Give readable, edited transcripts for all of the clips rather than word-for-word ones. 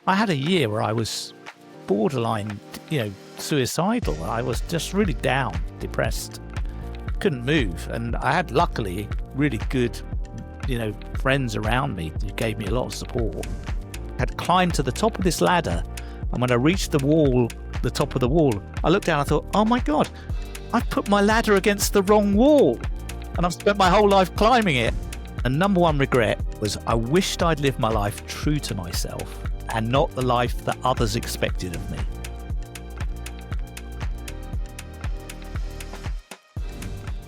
I had a year where I was borderline, suicidal. I was just really down, depressed, couldn't move. And I had, luckily, really good, friends around me who gave me a lot of support. I had climbed to the top of this ladder, and when I reached the top of the wall, I looked down and I thought, oh my God, I've put my ladder against the wrong wall, and I've spent my whole life climbing it. And number one regret was I wished I'd lived my life true to myself and not the life that others expected of me.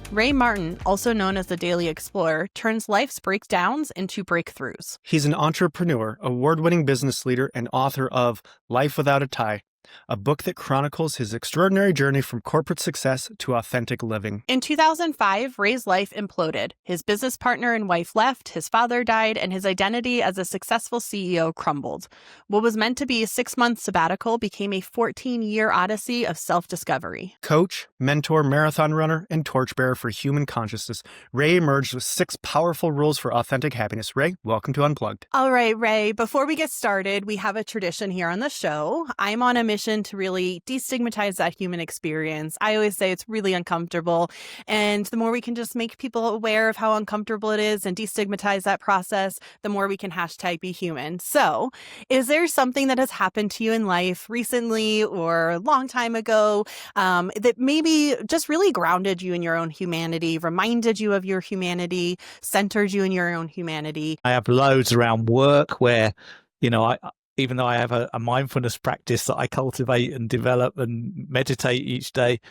Ray Martin, also known as the Daily Explorer, turns life's breakdowns into breakthroughs. He's an entrepreneur, award-winning business leader, and author of Life Without a Tie, a book that chronicles his extraordinary journey from corporate success to authentic living. In 2005, Ray's life imploded. His business partner and wife left, his father died, and his identity as a successful CEO crumbled. What was meant to be a 6-month sabbatical became a 14-year odyssey of self-discovery. Coach, mentor, marathon runner, and torchbearer for human consciousness, Ray emerged with 6 powerful rules for authentic happiness. Ray, welcome to Unplugged. All right, Ray, before we get started, we have a tradition here on the show. I'm on a mission to really destigmatize that human experience. I always say it's really uncomfortable. And the more we can just make people aware of how uncomfortable it is and destigmatize that process, the more we can #be human. So is there something that has happened to you in life recently or a long time ago that maybe just really grounded you in your own humanity, reminded you of your humanity, centered you in your own humanity? I have loads around work where, even though I have a mindfulness practice that I cultivate and develop and meditate each day,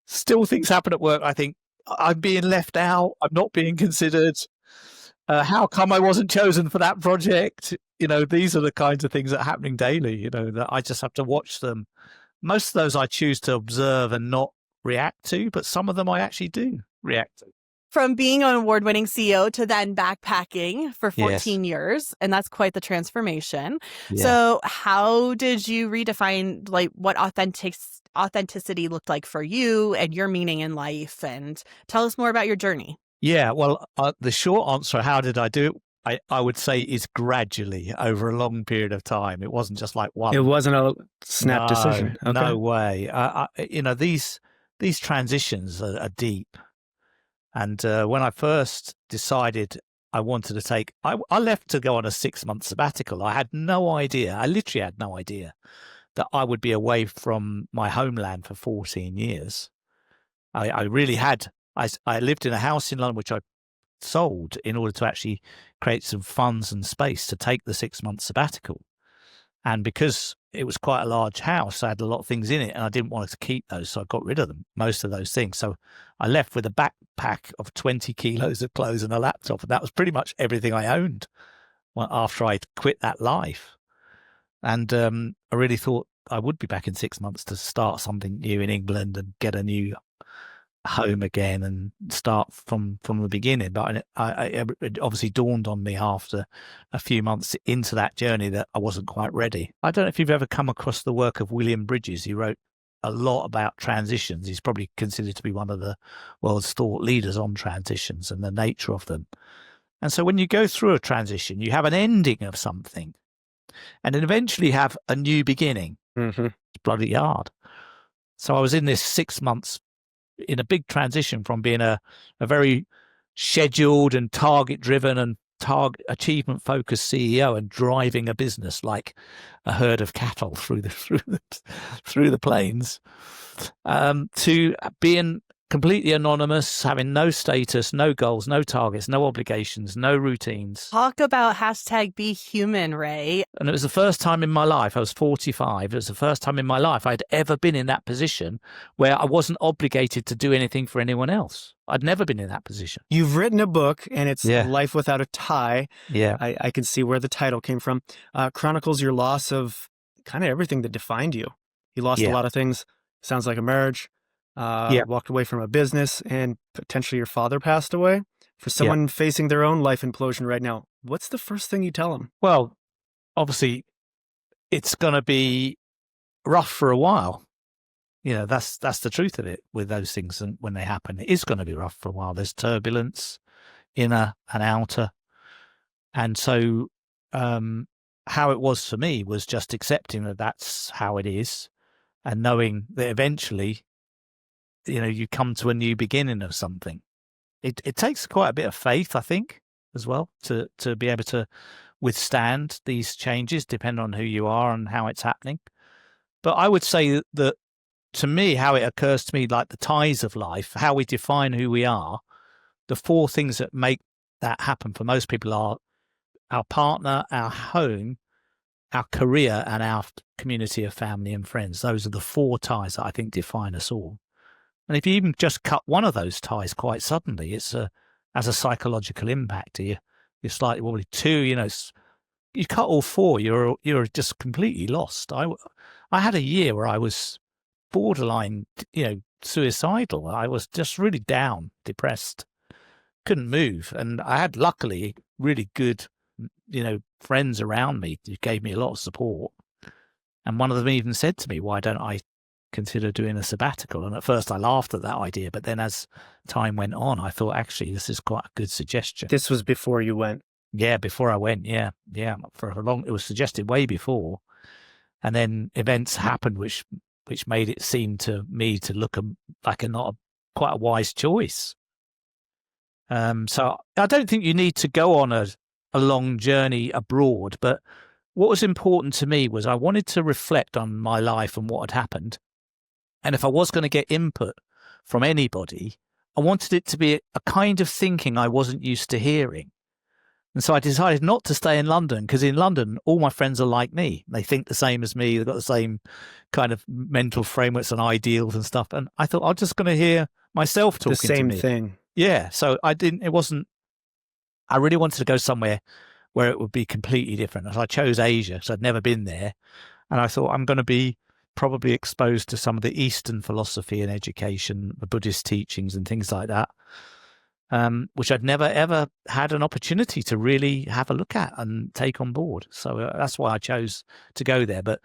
still things happen at work. I think I'm being left out. I'm not being considered. How come I wasn't chosen for that project? These are the kinds of things that are happening daily, that I just have to watch them. Most of those I choose to observe and not react to, but some of them I actually do react to. From being an award-winning CEO to then backpacking for 14 years, and that's quite the transformation. Yeah. So how did you redefine what authenticity looked like for you and your meaning in life? And tell us more about your journey. Yeah, well, the short answer, how did I do it? I would say is gradually over a long period of time. It wasn't just like one. It wasn't a snap decision. Okay. No way. These transitions are deep. And when I first decided I wanted to take, I left to go on a 6-month sabbatical. I had no idea. I literally had no idea that I would be away from my homeland for 14 years. I really had. I lived in a house in London, which I sold in order to actually create some funds and space to take the 6-month sabbatical. And because it was quite a large house, I had a lot of things in it and I didn't want to keep those. So I got rid of them, most of those things. So I left with a backpack of 20 kilos of clothes and a laptop. And that was pretty much everything I owned after I'd quit that life. And I really thought I would be back in 6 months to start something new in England and get a new home again and start from the beginning. But it obviously dawned on me after a few months into that journey that I wasn't quite ready. I don't know if you've ever come across the work of William Bridges. He wrote a lot about transitions. He's probably considered to be one of the world's thought leaders on transitions and the nature of them. And so when you go through a transition, you have an ending of something and then eventually have a new beginning. Mm-hmm. It's bloody hard. So I was in this 6 months in a big transition from being a very scheduled and target-driven and achievement-focused CEO and driving a business like a herd of cattle through the plains, to being completely anonymous, having no status, no goals, no targets, no obligations, no routines. Talk about #be human, Ray. And it was the first time in my life, I was 45, it was the first time in my life I'd ever been in that position where I wasn't obligated to do anything for anyone else. I'd never been in that position. You've written a book and it's Life Without a Tie. Yeah. I can see where the title came from. Chronicles your loss of kind of everything that defined you. You lost a lot of things. Sounds like a marriage. Walked away from a business, and potentially your father passed away. For someone facing their own life implosion right now, what's the first thing you tell them? Well, obviously, it's going to be rough for a while. That's the truth of it with those things. And when they happen, it is going to be rough for a while. There's turbulence, inner and outer. And so how it was for me was just accepting that that's how it is, and knowing that eventually, you come to a new beginning of something. It takes quite a bit of faith, I think, as well, to be able to withstand these changes, depending on who you are and how it's happening. But I would say that to me, how it occurs to me, like the ties of life, how we define who we are, the 4 things that make that happen for most people are our partner, our home, our career, and our community of family and friends. Those are the 4 ties that I think define us all. And if you even just cut one of those ties quite suddenly, it's has a psychological impact. You're slightly wobbly. 2, you cut all 4, you're just completely lost. I had a year where I was borderline, suicidal. I was just really down, depressed, couldn't move. And I had, luckily, really good, friends around me who gave me a lot of support. And one of them even said to me, why don't I consider doing a sabbatical? And at first I laughed at that idea, but then as time went on, I thought, actually, this is quite a good suggestion. This was before you went? Yeah, before I went. Yeah. For a long, it was suggested way before. And then events happened which made it seem to me to look like quite a wise choice. So I don't think you need to go on a long journey abroad, but what was important to me was I wanted to reflect on my life and what had happened. And if I was going to get input from anybody, I wanted it to be a kind of thinking I wasn't used to hearing. And so I decided not to stay in London, because in London, all my friends are like me. They think the same as me. They've got the same kind of mental frameworks and ideals and stuff. And I thought, I'm just going to hear myself talking to me. The same thing. Yeah. So I really wanted to go somewhere where it would be completely different. So I chose Asia, so I'd never been there. And I thought, I'm going to be probably exposed to some of the Eastern philosophy and education, the Buddhist teachings and things like that. Which I'd never, ever had an opportunity to really have a look at and take on board. So that's why I chose to go there. But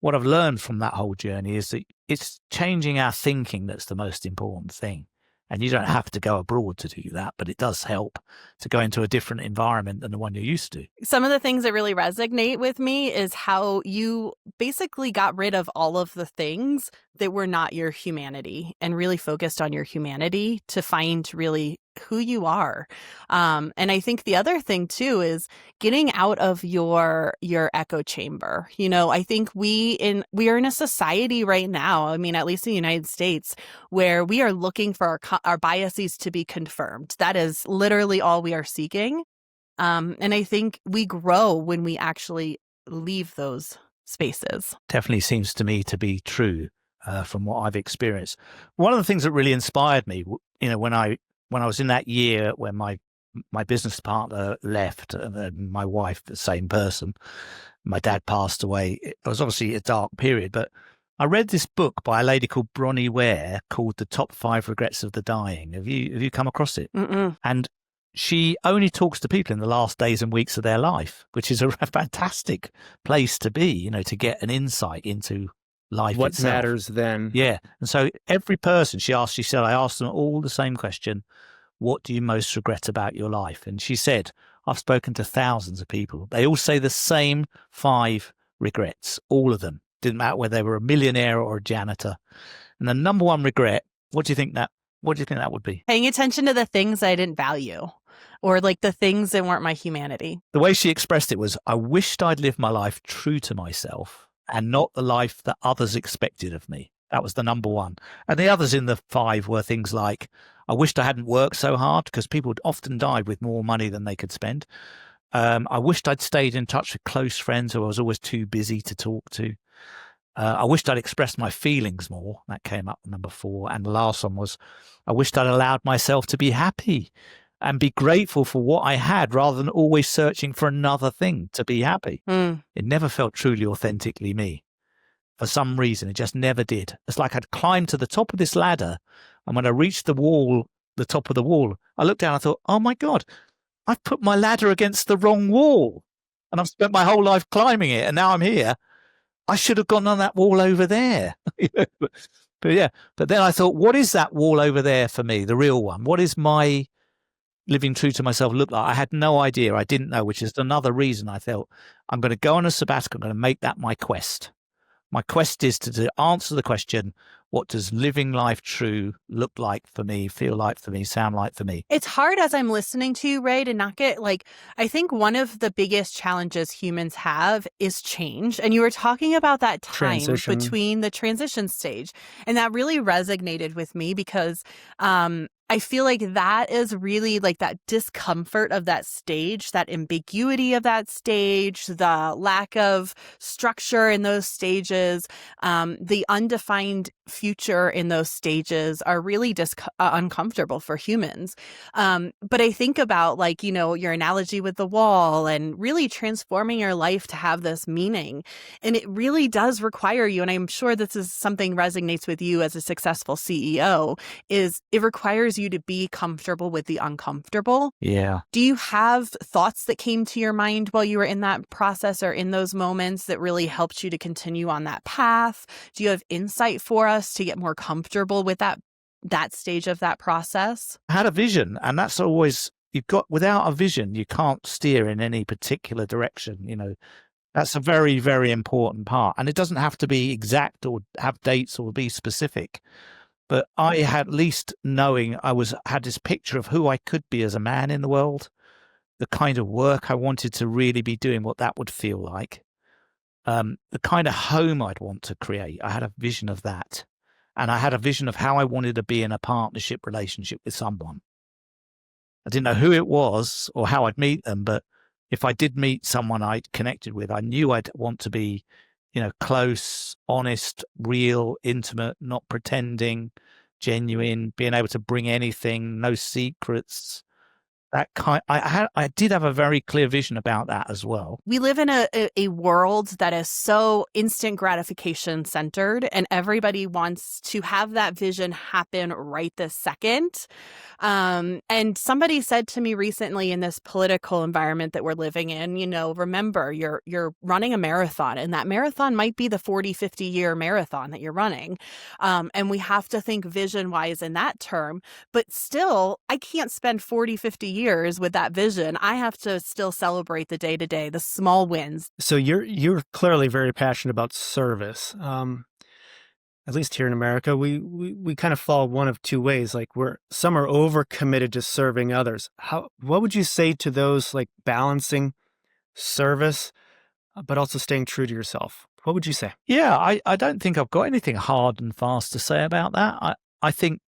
what I've learned from that whole journey is that it's changing our thinking that's the most important thing. And you don't have to go abroad to do that, but it does help to go into a different environment than the one you're used to. Some of the things that really resonate with me is how you basically got rid of all of the things that were not your humanity and really focused on your humanity to find really who you are. And I think the other thing too is getting out of your echo chamber. I think we are in a society right now, I mean, at least in the United States, where we are looking for our biases to be confirmed. That is literally all we are seeking. And I think we grow when we actually leave those spaces. Definitely seems to me to be true from what I've experienced. One of the things that really inspired me, when I was in that year when my business partner left, and my wife, the same person, my dad passed away. It was obviously a dark period, but I read this book by a lady called Bronnie Ware called The Top 5 Regrets of the Dying. Have you come across it? Mm-mm. And she only talks to people in the last days and weeks of their life, which is a fantastic place to be, to get an insight into life what itself. matters then. Yeah. And so every person she said, I asked them all the same question: what do you most regret about your life? And she said, I've spoken to thousands of people. They all say the same 5 regrets, all of them. Didn't matter whether they were a millionaire or a janitor. And the number 1 regret, what do you think that would be? Paying attention to the things I didn't value, or like the things that weren't my humanity. The way she expressed it was, I wished I'd lived my life true to myself and not the life that others expected of me. That was the number 1. And the others in the 5 were things like, I wished I hadn't worked so hard, because people often died with more money than they could spend. I wished I'd stayed in touch with close friends who I was always too busy to talk to. I wished I'd expressed my feelings more. That came up number 4. And the last one was, I wished I'd allowed myself to be happy and be grateful for what I had, rather than always searching for another thing to be happy. It never felt truly authentically me. For some reason, it just never did. It's like I'd climbed to the top of this ladder, and when I reached the top of the wall, I looked down and thought, oh my God, I've put my ladder against the wrong wall, and I've spent my whole life climbing it, and now I'm here. I should have gone on that wall over there. But then I thought, what is that wall over there for me, the real one? What is my living true to myself look like? I had no idea. I didn't know, which is another reason I felt I'm going to go on a sabbatical. I'm going to make that my quest. My quest is to answer the question, what does living life true look like for me, feel like for me, sound like for me? It's hard as I'm listening to you, Ray, to not get I think one of the biggest challenges humans have is change. And you were talking about that time between the transition stage. And that really resonated with me because I feel like that is really that discomfort of that stage, that ambiguity of that stage, the lack of structure in those stages, the undefined future in those stages are really uncomfortable for humans. But I think about your analogy with the wall and really transforming your life to have this meaning. And it really does require you, and I'm sure this is something resonates with you as a successful CEO, is it requires you to be comfortable with the uncomfortable. Yeah. Do you have thoughts that came to your mind while you were in that process or in those moments that really helped you to continue on that path? Do you have insight for us to get more comfortable with that stage of that process? I had a vision, and that's always, without a vision, you can't steer in any particular direction. That's a very, very important part. And it doesn't have to be exact or have dates or be specific. But I had, at least knowing had this picture of who I could be as a man in the world, the kind of work I wanted to really be doing, what that would feel like, the kind of home I'd want to create. I had a vision of that. And I had a vision of how I wanted to be in a partnership relationship with someone. I didn't know who it was or how I'd meet them, but if I did meet someone I'd connected with, I knew I'd want to be close, honest, real, intimate, not pretending, genuine, being able to bring anything, no secrets. I did have a very clear vision about that as well. We live in a world that is so instant gratification centered, and everybody wants to have that vision happen right this second. And somebody said to me recently, in this political environment that we're living in, remember you're running a marathon, and that marathon might be the 40, 50-year marathon that you're running. And we have to think vision wise in that term, but still I can't spend 40, 50 years with that vision. I have to still celebrate the day-to-day, the small wins. So you're clearly very passionate about service. At least here in America, we kind of fall one of two ways. Some are overcommitted to serving others. What would you say to those balancing service, but also staying true to yourself? What would you say? Yeah, I don't think I've got anything hard and fast to say about that. I think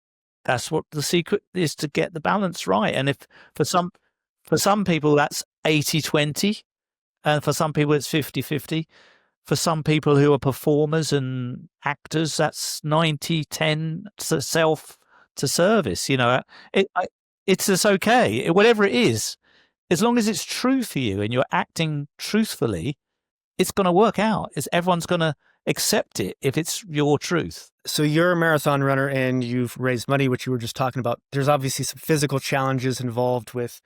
that's what the secret is, to get the balance right. And if for some people that's 80-20, and for some people it's 50-50. For some people who are performers and actors, that's 90-10 self to service. It's just okay. Whatever it is, as long as it's true for you and you're acting truthfully, it's going to work out. Everyone's going to accept it if it's your truth. So you're a marathon runner and you've raised money, which you were just talking about. There's obviously some physical challenges involved with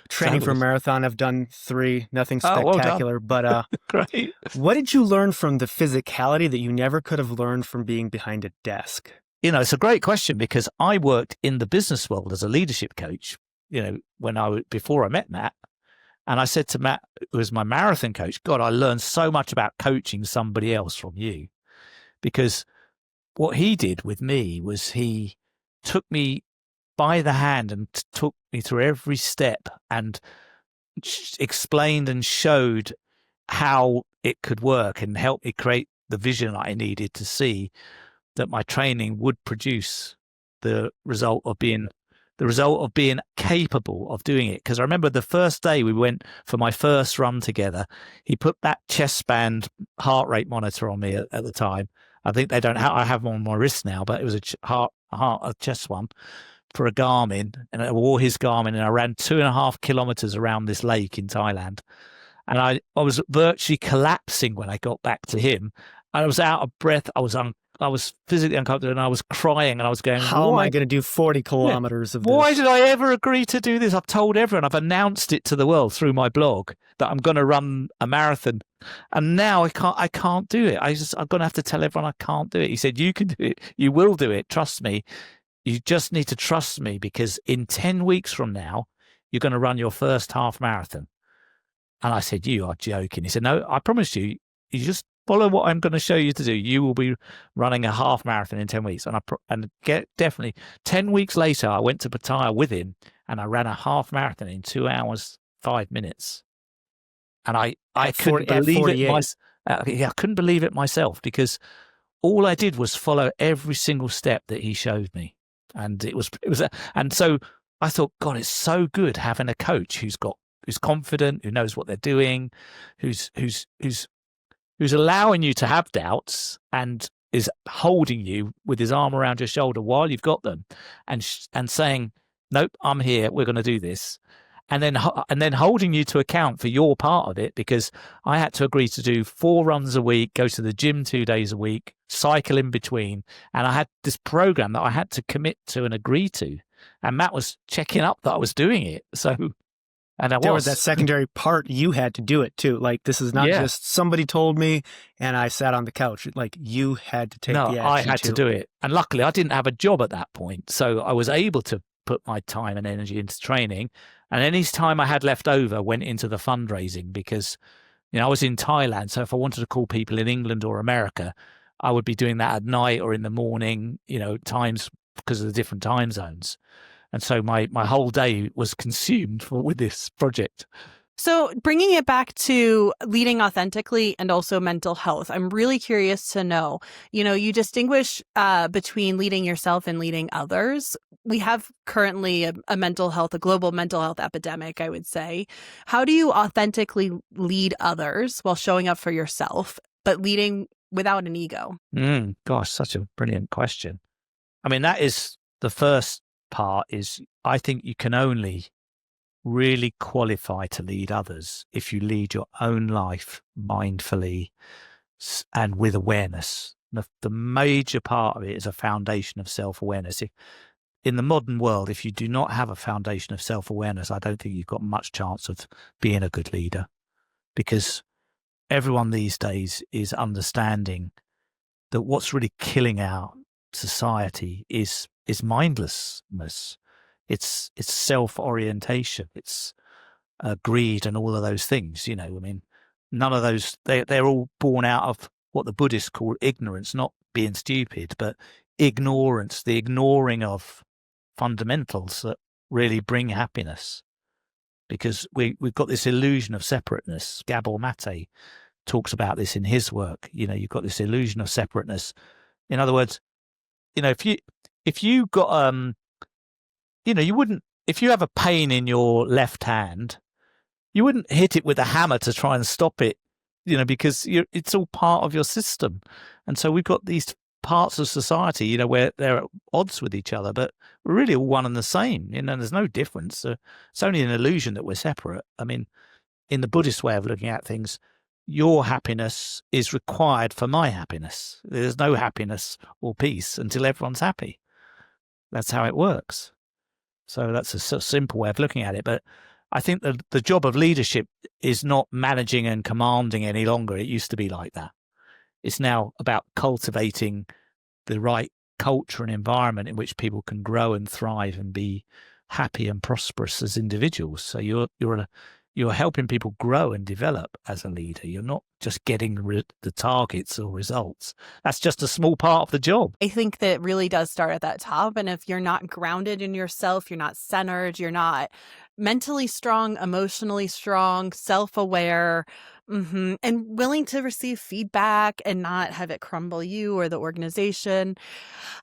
training for a marathon. I've done 3, nothing spectacular, but great. What did you learn from the physicality that you never could have learned from being behind a desk? It's a great question, because I worked in the business world as a leadership coach, before I met Matt. And I said to Matt, who was my marathon coach, God, I learned so much about coaching somebody else from you. Because what he did with me was he took me by the hand and took me through every step and explained and showed how it could work and helped me create the vision I needed to see that my training would produce the result of being capable of doing it. Because I remember the first day we went for my first run together, he put that chest band heart rate monitor on me at the time. I think I have them on my wrist now, but it was a chest one for a Garmin, and I wore his Garmin, and I ran 2.5 kilometers around this lake in Thailand. And I was virtually collapsing when I got back to him. I was out of breath. I was physically uncomfortable, and I was crying, and I was going, how am I going to do 40 kilometers of this? Why did I ever agree to do this? I've told everyone, I've announced it to the world through my blog that I'm going to run a marathon. And now I can't do it. I'm going to have to tell everyone I can't do it. He said, you can do it. You will do it. Trust me. you just need to trust me, because in 10 weeks from now, you're going to run your first half marathon. And I said, you are joking. He said, no, I promise you, you just follow what I'm going to show you to do. You will be running a half marathon in 10 weeks. And definitely 10 weeks later, I went to Pattaya with him and I ran a half marathon in 2 hours, 5 minutes. And I couldn't believe it. I couldn't believe it myself, because all I did was follow every single step that he showed me. And and so I thought, God, it's so good having a coach who's confident, who knows what they're doing, who's allowing you to have doubts and is holding you with his arm around your shoulder while you've got them, and saying, nope, I'm here, we're going to do this. And then holding you to account for your part of it, because I had to agree to do 4 runs a week, go to the gym 2 days a week, cycle in between. And I had this program that I had to commit to and agree to. And Matt was checking up that I was doing it. So, and there was that secondary part. You had to do it too. Like, this is not just somebody told me and I sat on the couch. Like, you had to take the action. I had to do it. And luckily I didn't have a job at that point. So I was able to put my time and energy into training. And any time I had left over went into the fundraising, because, I was in Thailand. So if I wanted to call people in England or America, I would be doing that at night or in the morning, times, because of the different time zones. And so my whole day was consumed with this project. So bringing it back to leading authentically and also mental health, I'm really curious to know, you distinguish between leading yourself and leading others. We have currently a global mental health epidemic, I would say. How do you authentically lead others while showing up for yourself, but leading without an ego? Gosh, such a brilliant question. I mean, that is the first part. Is I think you can only really qualify to lead others if you lead your own life mindfully and with awareness. The major part of it is a foundation of self-awareness. In the modern world, if you do not have a foundation of self-awareness, I don't think you've got much chance of being a good leader, because everyone these days is understanding that what's really killing our society is mindlessness. It's self-orientation. It's greed and all of those things. I mean, none of those, they're all born out of what the Buddhists call ignorance, not being stupid, but ignorance, the ignoring of fundamentals that really bring happiness. Because we've got this illusion of separateness. Gabor Mate talks about this in his work. You've got this illusion of separateness. In other words, if you got you wouldn't, if you have a pain in your left hand, you wouldn't hit it with a hammer to try and stop it, because it's all part of your system. And so we've got these parts of society, where they're at odds with each other, but we're really all one and the same. There's no difference. It's only an illusion that we're separate. I mean, in the Buddhist way of looking at things, your happiness is required for my happiness. There's no happiness or peace until everyone's happy. That's how it works. So that's a simple way of looking at it. But I think the job of leadership is not managing and commanding any longer. It used to be like that. It's now about cultivating the right culture and environment in which people can grow and thrive and be happy and prosperous as individuals. So you're helping people grow and develop as a leader. You're not just getting the targets or results. That's just a small part of the job. I think that really does start at that top. And if you're not grounded in yourself, you're not centered, you're not mentally strong, emotionally strong, self-aware, and willing to receive feedback and not have it crumble you or the organization.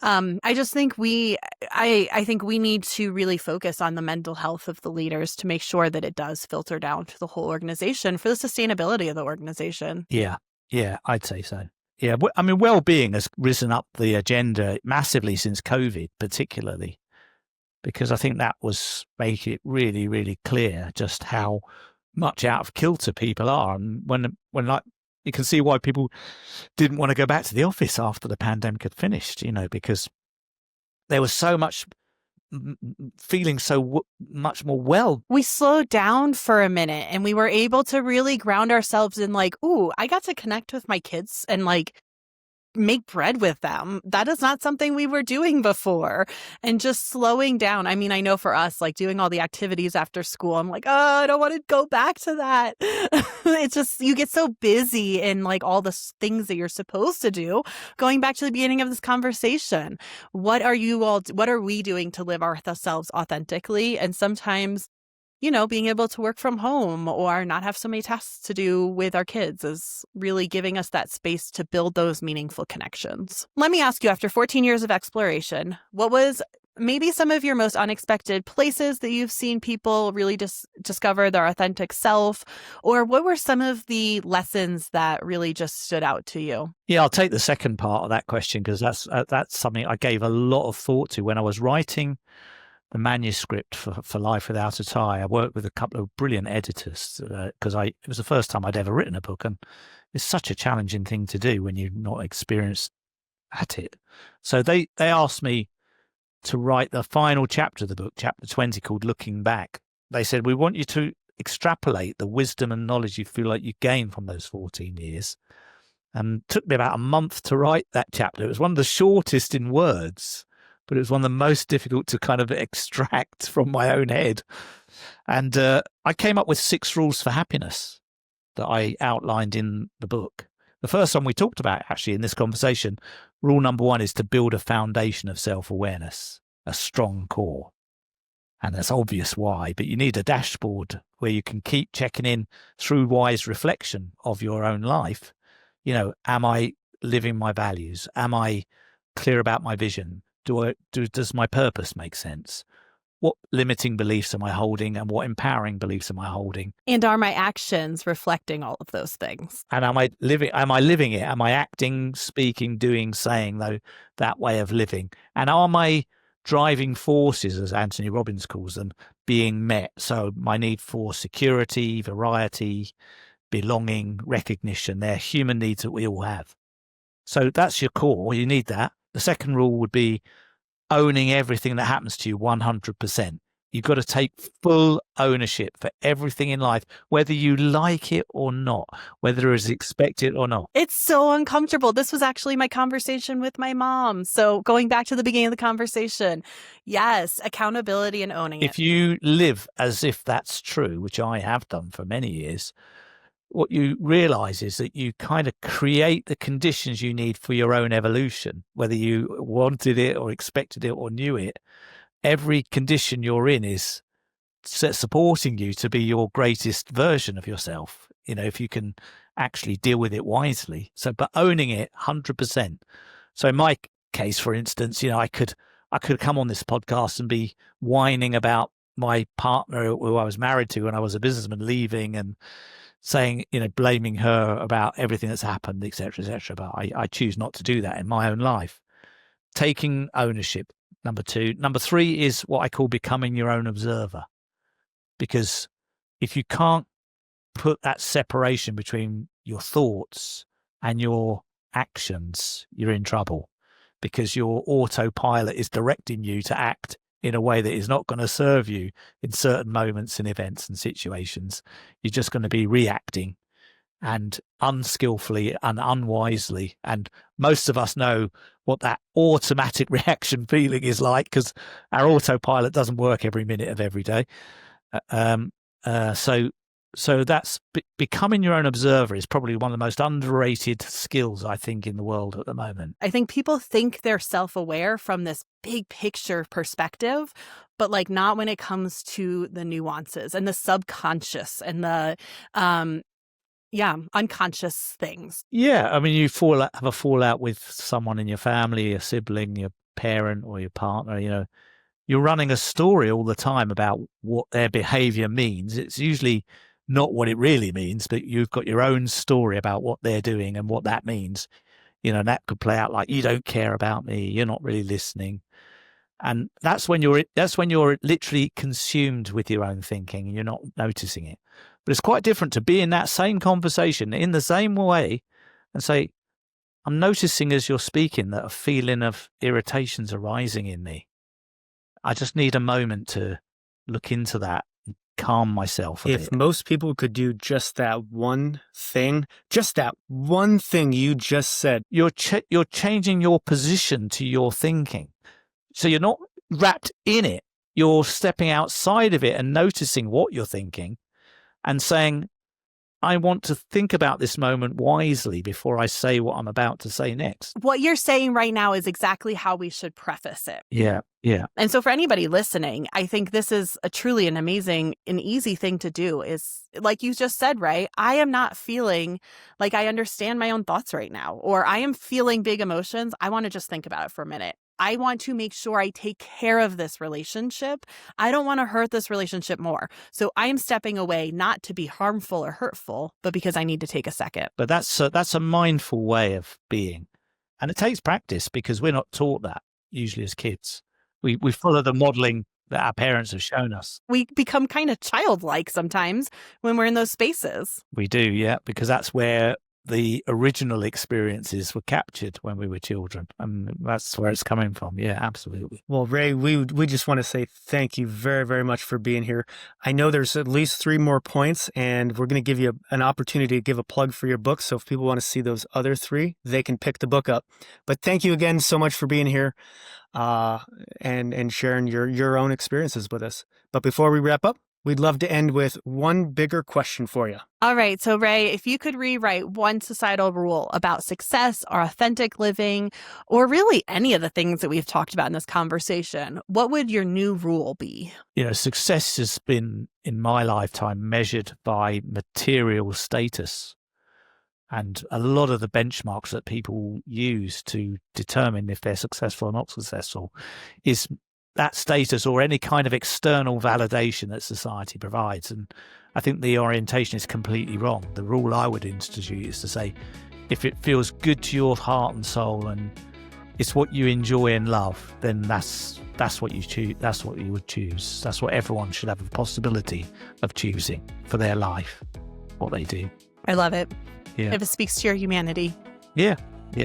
I just think I think we need to really focus on the mental health of the leaders to make sure that it does filter down to the whole organization for the sustainability of the organization. Yeah, I'd say so. Yeah, I mean, well-being has risen up the agenda massively since COVID, particularly, because I think that was make it really, really clear just how much out of kilter people are. And when like, you can see why people didn't want to go back to the office after the pandemic had finished, because there was so much feeling so much more well. We slowed down for a minute and we were able to really ground ourselves in like, ooh, I got to connect with my kids and like make bread with them. That is not something we were doing before. And just slowing down. I mean, I know for us, like doing all the activities after school, I'm like, oh, I don't want to go back to that. It's just, you get so busy in like all the things that you're supposed to do. Going back to the beginning of this conversation, what are we doing to live ourselves authentically? And sometimes, being able to work from home or not have so many tasks to do with our kids is really giving us that space to build those meaningful connections. Let me ask you, after 14 years of exploration, what was maybe some of your most unexpected places that you've seen people really discover their authentic self? Or what were some of the lessons that really just stood out to you? Yeah, I'll take the second part of that question because that's something I gave a lot of thought to when I was writing the manuscript for Life Without a Tie. I worked with a couple of brilliant editors because it was the first time I'd ever written a book, and it's such a challenging thing to do when you're not experienced at it. So they asked me to write the final chapter of the book, chapter 20, called Looking Back. They said, we want you to extrapolate the wisdom and knowledge you feel like you gained from those 14 years. And it took me about a month to write that chapter. It was one of the shortest in words, but it was one of the most difficult to kind of extract from my own head. And I came up with 6 rules for happiness that I outlined in the book. The first one we talked about actually in this conversation, rule number 1 is to build a foundation of self-awareness, a strong core. And that's obvious why, but you need a dashboard where you can keep checking in through wise reflection of your own life. Am I living my values? Am I clear about my vision? Does my purpose make sense? What limiting beliefs am I holding, and what empowering beliefs am I holding? And are my actions reflecting all of those things? And am I living it? Am I acting, speaking, doing, saying that way of living? And are my driving forces, as Anthony Robbins calls them, being met? So my need for security, variety, belonging, recognition, they're human needs that we all have. So that's your core. You need that. The second rule would be owning everything that happens to you 100%. You've got to take full ownership for everything in life, whether you like it or not, whether it's expected or not. It's so uncomfortable. This was actually my conversation with my mom. So going back to the beginning of the conversation, yes, accountability and owning it. If you live as if that's true, which I have done for many years, what you realize is that you kind of create the conditions you need for your own evolution, whether you wanted it or expected it or knew it. Every condition you're in is supporting you to be your greatest version of yourself, if you can actually deal with it wisely. So, but owning it 100%. So in my case, for instance, I could come on this podcast and be whining about my partner who I was married to when I was a businessman leaving and saying, blaming her about everything that's happened, et cetera, et cetera. But I choose not to do that in my own life. Taking ownership, number 2. Number 3 is what I call becoming your own observer. Because if you can't put that separation between your thoughts and your actions, you're in trouble, because your autopilot is directing you to act in a way that is not going to serve you in certain moments and events and situations. You're just going to be reacting, and unskillfully and unwisely. And most of us know what that automatic reaction feeling is like, because our autopilot doesn't work every minute of every day. So that's becoming your own observer is probably one of the most underrated skills, I think, in the world at the moment. I think people think they're self-aware from this big picture perspective, but not when it comes to the nuances and the subconscious and the unconscious things. Yeah, I mean, you have a fallout with someone in your family, a sibling, your parent or your partner, you're running a story all the time about what their behavior means. It's usually not what it really means, but you've got your own story about what they're doing and what that means. And that could play out like, you don't care about me, you're not really listening. And that's when you're literally consumed with your own thinking and you're not noticing it. But it's quite different to be in that same conversation in the same way and say, I'm noticing as you're speaking that a feeling of irritation's arising in me. I just need a moment to look into that, calm myself a bit. If most people could do just that one thing you just said. You're changing your position to your thinking. So you're not wrapped in it. You're stepping outside of it and noticing what you're thinking and saying, I want to think about this moment wisely before I say what I'm about to say next. What you're saying right now is exactly how we should preface it. Yeah. And so for anybody listening, I think this is truly an amazing and easy thing to do is, like you just said, right? I am not feeling like I understand my own thoughts right now, or I am feeling big emotions. I want to just think about it for a minute. I want to make sure I take care of this relationship. I don't want to hurt this relationship more. So I am stepping away not to be harmful or hurtful, but because I need to take a second. But that's a mindful way of being. And it takes practice because we're not taught that usually as kids. We follow the modeling that our parents have shown us. We become kind of childlike sometimes when we're in those spaces. We do, yeah, because that's where the original experiences were captured when we were children. And that's where it's coming from. Yeah, absolutely. Well, Ray, we just want to say thank you very, very much for being here. I know there's at least 3 more points, and we're going to give you an opportunity to give a plug for your book. So if people want to see those other 3, they can pick the book up. But thank you again so much for being here and sharing your own experiences with us. But before we wrap up, we'd love to end with one bigger question for you. All right. So, Ray, if you could rewrite one societal rule about success or authentic living, or really any of the things that we've talked about in this conversation, what would your new rule be? Success has been, in my lifetime, measured by material status. And a lot of the benchmarks that people use to determine if they're successful or not successful is that status or any kind of external validation that society provides. And I think the orientation is completely wrong. The rule I would institute is to say, if it feels good to your heart and soul and it's what you enjoy and love, then that's what you choose. That's what you would choose. That's what everyone should have the possibility of choosing for their life, what they do. I love it. Yeah. If it speaks to your humanity. Yeah,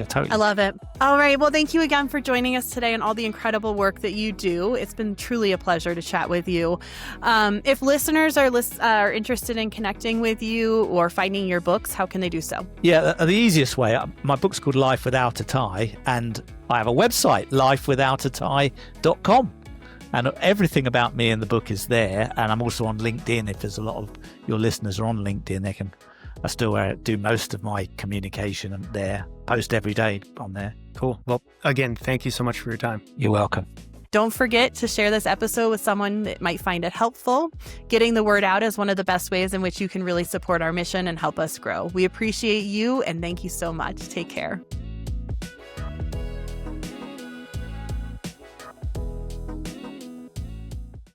totally. I love it. All right. Well, thank you again for joining us today and all the incredible work that you do. It's been truly a pleasure to chat with you. If listeners are interested in connecting with you or finding your books, how can they do so? Yeah, the easiest way, my book's called Life Without a Tie, and I have a website, lifewithoutatie.com. And everything about me in the book is there. And I'm also on LinkedIn. If there's a lot of your listeners are on LinkedIn, I still do most of my communication there, post every day on there. Cool. Well, again, thank you so much for your time. You're welcome. Don't forget to share this episode with someone that might find it helpful. Getting the word out is one of the best ways in which you can really support our mission and help us grow. We appreciate you and thank you so much. Take care.